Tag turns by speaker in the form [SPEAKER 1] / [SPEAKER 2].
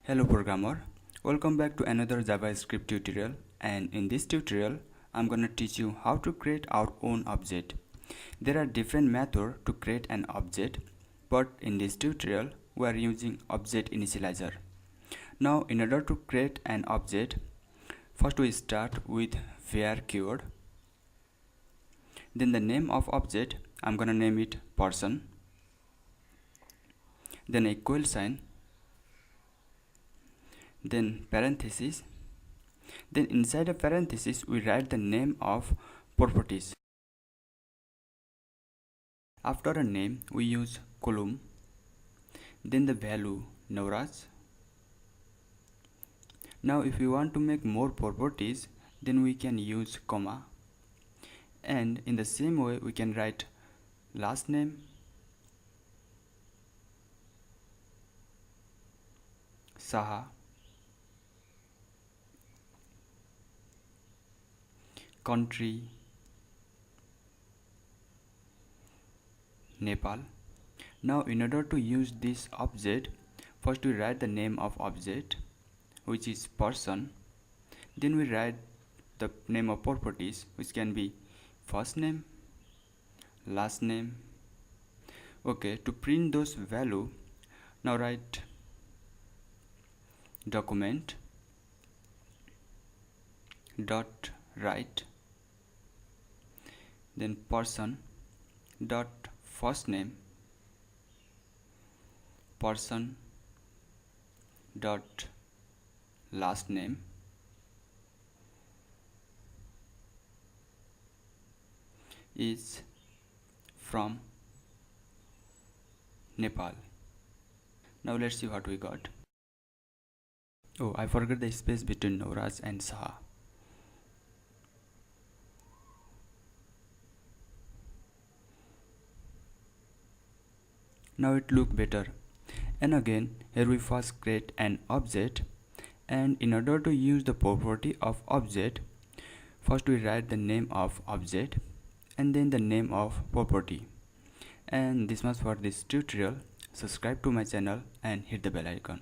[SPEAKER 1] Hello programmer, welcome back to another JavaScript tutorial, and in this tutorial I'm gonna teach you how to create our own object. There are different methods to create an object, but in this tutorial we are using object initializer. Now in order to create an object, first we start with var keyword. Then the name of object, I'm gonna name it person. Then equal sign, then parenthesis, then inside a parenthesis we write the name of properties. After a name we use column, then the value Nauraj. Now if we want to make more properties, then we can use comma, and in the same way we can write last name, Saha, country, Nepal. Now in order to use this object, first we write the name of object, which is person. Then we write the name of properties, which can be first name, last name. Okay, to print those value, now write document dot write, then person dot first name, person dot last name, is from Nepal. Now let's see what we got. Oh, I forgot the space between Nauraj and Saha. Now it look better. And again, here we first create an object, and in order to use the property of object, first we write the name of object and then the name of property. And this much for this tutorial. Subscribe to my channel and hit the bell icon.